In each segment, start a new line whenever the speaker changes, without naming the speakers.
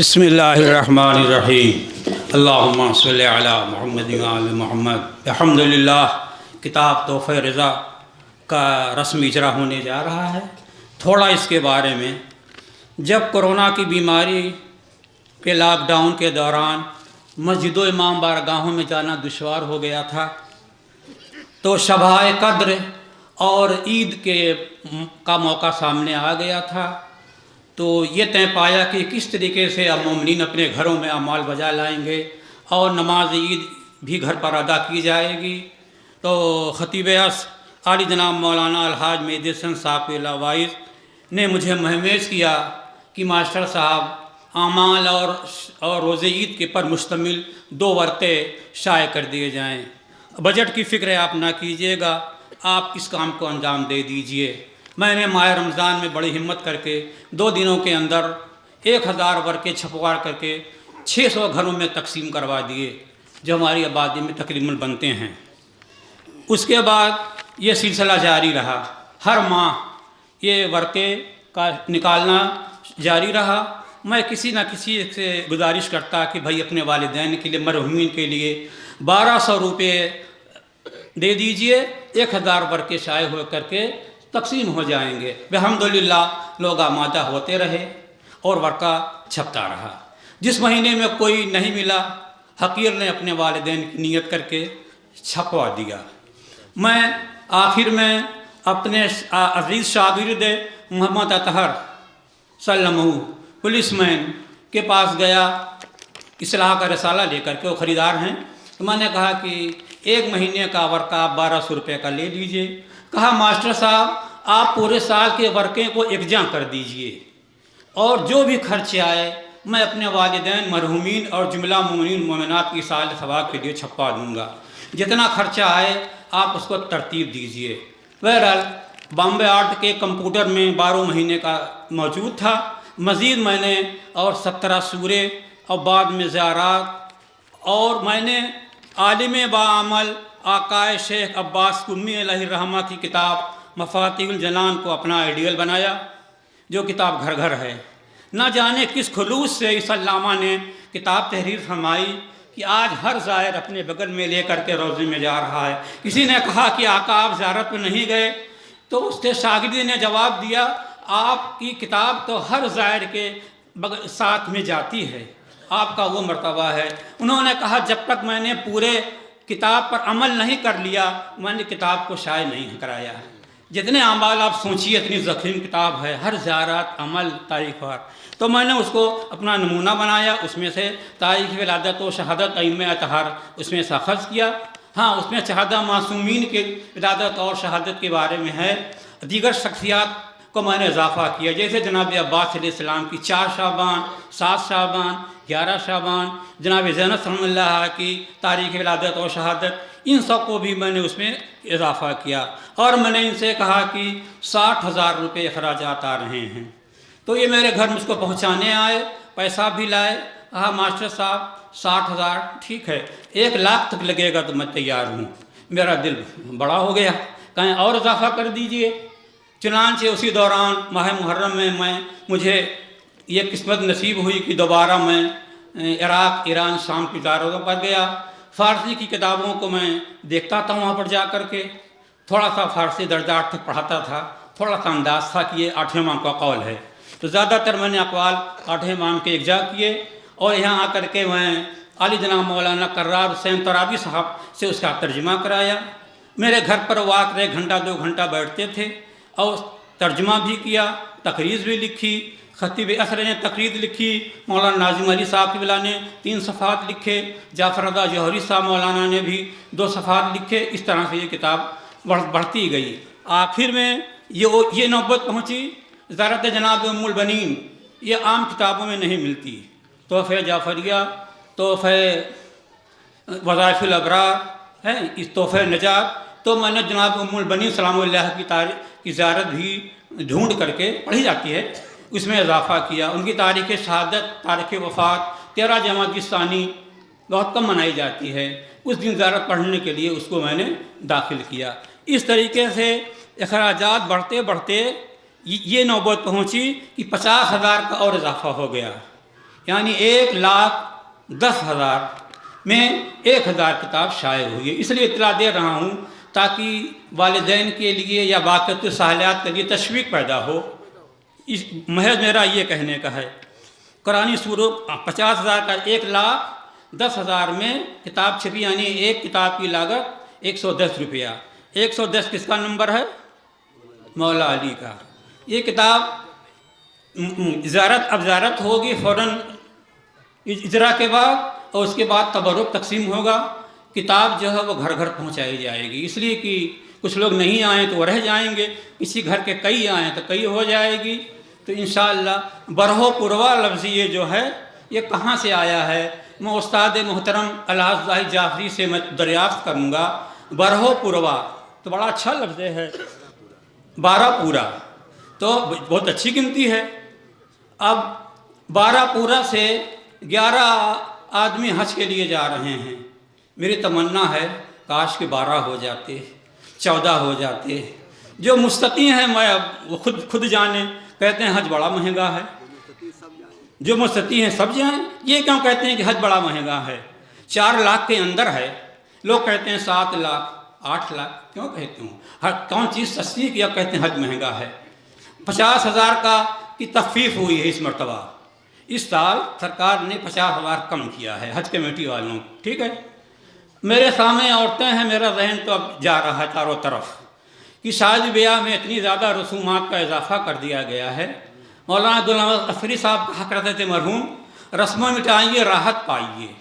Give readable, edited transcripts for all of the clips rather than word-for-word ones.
بسم اللہ الرحمن الرحیم اللہم صلی علی محمد وآل محمد۔ الحمدللہ کتاب تحفہ رضا کا رسمی اجرا ہونے جا رہا ہے۔ تھوڑا اس کے بارے میں، جب کورونا کی بیماری کے لاک ڈاؤن کے دوران مسجد و امام بارگاہوں میں جانا دشوار ہو گیا تھا، تو شبہ قدر اور عید کا موقع سامنے آ گیا تھا، تو یہ طے پایا کہ کس طریقے سے اب مومنین اپنے گھروں میں اعمال بجا لائیں گے اور نماز عید بھی گھر پر ادا کی جائے گی۔ تو خطیب اصل عالی جناب مولانا الحاج مہدی حسن صاحب وائز نے مجھے مہمیز کیا کہ ماسٹر صاحب اعمال اور روزے عید کے پر مشتمل 2 ورقے شائع کر دیے جائیں۔ بجٹ کی فکر آپ نہ کیجیے گا، آپ اس کام کو انجام دے دیجئے۔ میں نے ماہ رمضان میں بڑی ہمت کر کے 2 دنوں کے اندر 1000 ورقے چھپوا کر کے 600 گھروں میں تقسیم کروا دیے، جو ہماری آبادی میں تقریباً بنتے ہیں۔ اس کے بعد یہ سلسلہ جاری رہا، ہر ماہ یہ ورقے کا نکالنا جاری رہا۔ میں کسی نہ کسی سے گزارش کرتا کہ بھائی اپنے والدین کے لیے، مرحومین کے لیے 1200 روپے دے دیجئے، 1000 ورقے شائع ہو کر کے تقسیم ہو جائیں گے۔ الحمدللہ لوگ آمادہ ہوتے رہے اور ورقہ چھپتا رہا۔ جس مہینے میں کوئی نہیں ملا، حقیر نے اپنے والدین کی نیت کر کے چھپوا دیا۔ میں آخر میں اپنے عزیز شاگرد محمد اطہر سلمہ پولیس مین کے پاس گیا، اصلاح کا رسالہ لے کر کے، وہ خریدار ہیں، تو میں نے کہا کہ 1 مہینے کا ورقہ آپ 1200 روپے کا لے لیجئے۔ کہا ماسٹر صاحب آپ پورے سال کے ورقے کو یکجاں کر دیجئے، اور جو بھی خرچے آئے میں اپنے والدین، مرحومین اور جملہ مومنین مومنات کی سال ثواب کے لیے چھپا دوں گا۔ جتنا خرچہ آئے آپ اس کو ترتیب دیجئے۔ بہرحال بامبے آرٹ کے کمپیوٹر میں 12 مہینے کا موجود تھا۔ مزید میں نے اور 17 سورے اور بعد میں زیارات، اور میں نے عالم باعمل آقائے شیخ عباس قمی علیہ الرحمہ کی کتاب مفاتیح الجنان کو اپنا آئیڈیل بنایا، جو کتاب گھر گھر ہے۔ نہ جانے کس خلوص سے اس علامہ نے کتاب تحریر فرمائی کہ آج ہر زائر اپنے بغل میں لے کر کے روضے میں جا رہا ہے۔ کسی نے کہا کہ آقا آپ زیارت میں نہیں گئے، تو اس کے شاگردی نے جواب دیا آپ کی کتاب تو ہر زائر کے ساتھ میں جاتی ہے، آپ کا وہ مرتبہ ہے۔ انہوں نے کہا جب تک میں نے پورے کتاب پر عمل نہیں کر لیا، میں نے کتاب کو شائع نہیں کرایا۔ جتنے اعمال آپ سوچیے اتنی ضخیم کتاب ہے، ہر زیارت، عمل، تاریخ وار۔ تو میں نے اس کو اپنا نمونہ بنایا، اس میں سے تاریخ ولادت و شہادت ائمہ اطہار اس میں سے اخذ کیا۔ ہاں، اس میں شہادہ معصومین کے ولادت اور شہادت کے بارے میں ہے۔ دیگر شخصیات کو میں نے اضافہ کیا، جیسے جناب عباس علیہ السلام کی 4 شعبان، 7 شعبان، 11 شعبان، جناب زینب صلی اللہ کی تاریخ ولادت اور شہادت، ان سب کو بھی میں نے اس میں اضافہ کیا، اور میں نے ان سے کہا کہ 60,000 روپے اخراجات آ رہے ہیں۔ تو یہ میرے گھر مجھ کو پہنچانے آئے، پیسہ بھی لائے۔ کہا ماسٹر صاحب 60,000 ٹھیک ہے، 1 لاکھ تک لگے گا تو میں تیار ہوں۔ میرا دل بڑا ہو گیا، کہیں اور اضافہ کر دیجئے۔ چنانچہ اسی دوران ماہ محرم میں مجھے یہ قسمت نصیب ہوئی کہ دوبارہ میں عراق، ایران، شام کی زیارتوں پر گیا۔ فارسی کی کتابوں کو میں دیکھتا تھا وہاں پر جا کر کے، تھوڑا سا فارسی درجہ 8 تک پڑھاتا تھا، تھوڑا سا انداز تھا کہ یہ 8ویں امام کا قول ہے، تو زیادہ تر میں نے اقوال 8ویں امام کے اجزا کیے، اور یہاں آ کر کے میں عالی جناب مولانا کرار حسین ترابی صاحب سے اس کا ترجمہ کرایا۔ میرے گھر پر وہ آ کر 1 گھنٹہ 2 گھنٹہ بیٹھتے تھے، اور ترجمہ بھی کیا، تقریر بھی لکھی۔ خطیب اصل نے تقریر لکھی، مولانا ناظم علی صاحب قبلہ نے 3 صفحات لکھے، جعفر رضا جوہری صاحب مولانا نے بھی 2 صفحات لکھے۔ اس طرح سے یہ کتاب بڑھتی گئی۔ آخر میں یہ نوبت پہنچی زیارت جناب ام البنین، یہ عام کتابوں میں نہیں ملتی۔ تحفہ جعفریہ، تحفہ وظائف الابرار ہے، اس تحفہ نجات، تو میں نے جناب ام البنین سلام اللہ کی تاریخ کی زیارت بھی ڈھونڈ کر کے، پڑھی جاتی ہے، اس میں اضافہ کیا۔ ان کی تاریخ شہادت، تاریخ وفات 13 جمادی الثانی بہت کم منائی جاتی ہے، اس دن زیارت پڑھنے کے لیے اس کو میں نے داخل کیا۔ اس طریقے سے اخراجات بڑھتے بڑھتے یہ نوبت پہنچی کہ 50,000 کا اور اضافہ ہو گیا۔ یعنی 1,10,000 میں 1,000 کتاب شائع ہوئی ہے۔ اس لیے اطلاع دے رہا ہوں تاکہ والدین کے لیے یا باقی ساحلیات کے لیے تشویق پیدا ہو۔ محض میرا یہ کہنے کا ہے، قرآنی سوروں 50,000 کا 1,10,000 میں کتاب چھپی، یعنی ایک کتاب کی لاگت 110 روپیہ۔ 110 کس کا نمبر ہے؟ مولا علی کا۔ یہ کتاب اب زیارت ہوگی فوراً اجرا کے بعد، اور اس کے بعد تبرک تقسیم ہوگا۔ کتاب جو ہے وہ گھر گھر پہنچائی جائے گی، اس لیے کہ کچھ لوگ نہیں آئیں تو وہ رہ جائیں گے، کسی گھر کے کئی آئیں تو کئی ہو جائے گی۔ تو انشاءاللہ برہو پروا لفظ یہ جو ہے یہ کہاں سے آیا ہے، میں استاد محترم الحاظ ظاہر جعفری سے میں دریافت کروں گا۔ برہو پروا تو بڑا اچھا لفظ ہے، 12 پورا تو بہت اچھی گنتی ہے۔ اب 12 پورا سے 11 آدمی حج کے لیے جا رہے ہیں۔ میری تمنا ہے کاش کے 12 ہو جاتے، 14 ہو جاتے۔ جو مستطیع ہیں میں وہ خود جانیں، کہتے ہیں حج بڑا مہنگا ہے۔ جو مستطیع ہیں سب جائیں۔ یہ کیوں کہتے ہیں کہ حج بڑا مہنگا ہے؟ 4 لاکھ کے اندر ہے، لوگ کہتے ہیں 7 لاکھ 8 لاکھ، کیوں کہتے ہوں؟ ہر کون چیز سستی کیا کہتے ہیں حج مہنگا ہے؟ 50,000 کی تخفیف ہوئی ہے اس مرتبہ۔ اس سال سرکار نے 50,000 کم کیا ہے حج کمیٹی والوں، ٹھیک ہے۔ میرے سامنے عورتیں ہیں، میرا ذہن تو اب جا رہا ہے چاروں طرف کہ شادی بیاہ میں اتنی زیادہ رسومات کا اضافہ کر دیا گیا ہے۔ مولانا عبدالنواز افری صاحب کہا کرتے تھے مرحوم، رسمیں مٹائیے راحت پائیے۔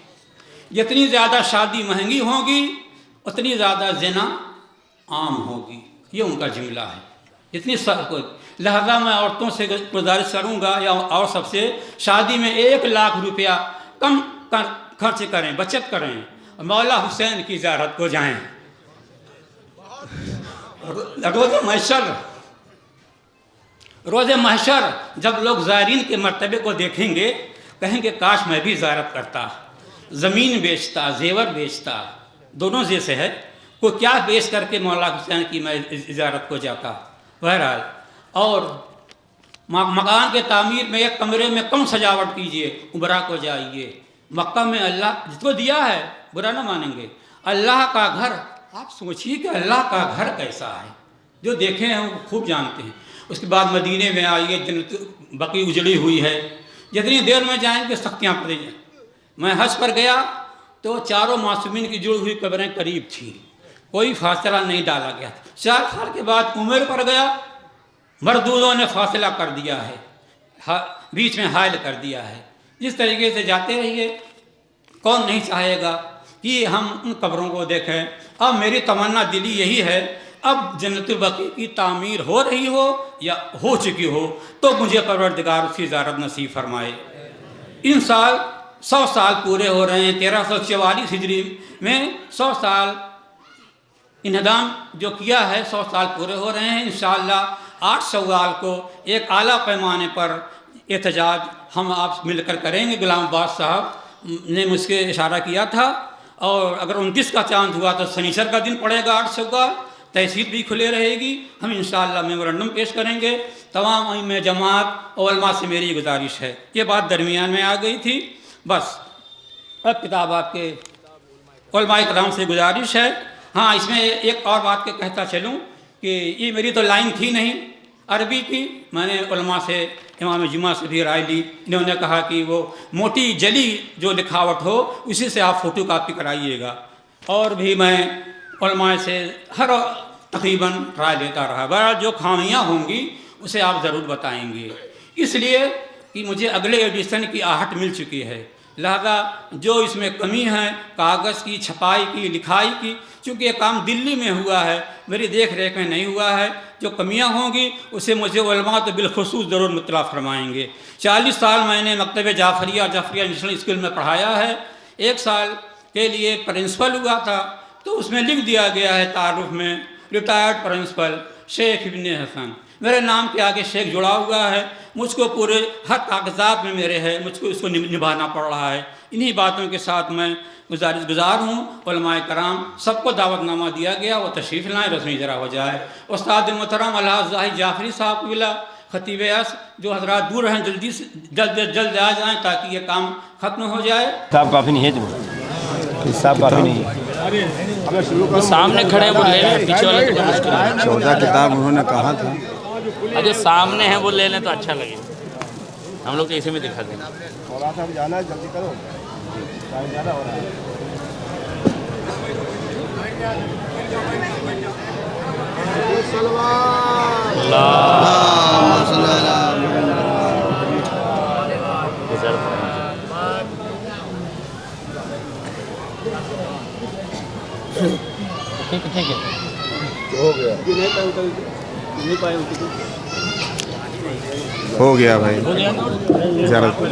جتنی زیادہ شادی مہنگی ہوگی اتنی زیادہ زنا عام ہوگی، یہ ان کا جملہ ہے۔ لہذا میں عورتوں سے گزارش کروں گا یا اور سب سے، شادی میں 1,00,000 روپیہ کم خرچ کریں، بچت کریں، مولا حسین کی زیارت کو جائیں۔ روز محشر جب لوگ زائرین کے مرتبے کو دیکھیں گے کہیں گے کاش میں بھی زیارت کرتا، زمین بیچتا، زیور بیچتا، دونوں جیسے ہے، کوئی کیا بیچ کر کے مولا حسین کی میں زیارت کو جاتا۔ بہرحال، اور مکان کے تعمیر میں ایک کمرے میں کم سجاوٹ کیجئے، عمرہ کو جائیے۔ مکہ میں اللہ جس کو دیا ہے برا نہ مانیں گے۔ اللہ کا گھر، آپ سوچیے کہ اللہ کا گھر کیسا ہے، جو دیکھے ہیں وہ خوب جانتے ہیں۔ اس کے بعد مدینے میں آئیے، جنت بقی اجڑی ہوئی ہے، جتنی دیر میں جائیں گے سختیاں پڑیں گی۔ میں حج پر گیا تو چاروں معصومین کی جڑی ہوئی قبریں قریب تھیں، کوئی فاصلہ نہیں ڈالا گیا تھا۔ 4 سال کے بعد عمر پر گیا، مردودوں نے فاصلہ کر دیا ہے، بیچ میں حائل کر دیا ہے۔ جس طریقے سے جاتے رہیے، کون نہیں چاہے گا کہ ہم ان قبروں کو دیکھیں۔ اب میری تمنا دلی یہی ہے، اب جنت البقیع کی تعمیر ہو رہی ہو یا ہو چکی ہو تو مجھے پروردگار اس کی زیارت نصیب فرمائے۔ ان سال 100 سال پورے ہو رہے ہیں، 1344 ہجری میں 100 سال انہدام جو کیا ہے، 100 سال پورے ہو رہے ہیں۔ انشاءاللہ 8 شوال کو ایک اعلیٰ پیمانے پر احتجاج ہم آپ مل کر کریں گے۔ غلام عباس صاحب نے مجھ سے اشارہ کیا تھا، اور اگر 29 کا چاند ہوا تو سنیچر کا دن پڑے گا 8 شوال، تحصیل بھی کھلے رہے گی۔ ہم انشاءاللہ میمورنڈم پیش کریں گے۔ تمام ائمہ جماعت اور علماء سے میری گزارش ہے، یہ بات درمیان میں آ گئی تھی بس۔ اب کتاب آپ کے علماء کرام سے گزارش ہے۔ ہاں، اس میں ایک اور بات کے کہتا چلوں کہ یہ میری تو لائن تھی نہیں عربی کی، میں نے علماء سے، امام جمعہ سے بھی رائے لی۔ انہوں نے کہا کہ وہ موٹی جلی جو لکھاوٹ ہو اسی سے آپ فوٹو کاپی کرائیے گا، اور بھی میں علماء سے ہر تقریباً رائے لیتا رہا۔ بہرحال جو خامیاں ہوں گی اسے آپ ضرور بتائیں گے، اس لیے کہ مجھے اگلے ایڈیشن کی آہٹ مل چکی ہے، لہذا جو اس میں کمی ہے کاغذ کی، چھپائی کی، لکھائی کی، چونکہ یہ کام دلی میں ہوا ہے، میری دیکھ ریکھ میں نہیں ہوا ہے، جو کمیاں ہوں گی اسے مجھے علماء تو بالخصوص ضرور مطلع فرمائیں گے۔ 40 سال میں نے مکتب جعفریہ نیشنل اسکول میں پڑھایا ہے۔ 1 سال کے لیے پرنسپل ہوا تھا، تو اس میں لکھ دیا گیا ہے تعارف میں، ریٹائرڈ پرنسپل شیخ ابن حسن۔ میرے نام کے آگے شیخ جڑا ہوا ہے، مجھ کو پورے ہر کاغذات میں میرے ہے، مجھ کو اس کو نبھانا پڑ رہا ہے۔ انہی باتوں کے ساتھ میں گزار ہوں، علماء کرام سب کو دعوت نامہ دیا گیا، وہ تشریف لائیں، رسمی اجرا ہو جائے۔ استاد محترم الحاظ ظاہر جعفری صاحب خطیب اس جو حضرات دور ہیں جلدی سے جلد آ جائیں تاکہ یہ کام ختم ہو جائے.
صاحب کافی نہیں ہے تمہیں صاحب کافی نہیں ہے.
وہ سامنے کھڑے ہیں وہ لے لیں, پیچھے والے تو مشکل ہے.
14 کتاب انہوں نے کہا تھا.
جو سامنے ہیں وہ لے لیں تو اچھا لگے. ہم لوگ تو اسی میں دکھا دیں.
تھوڑا سا جانا ہے, جلدی کرو, ٹائم زیادہ ہو رہا ہے.
ٹھیک ہے
ہو گیا بھائی. زیارت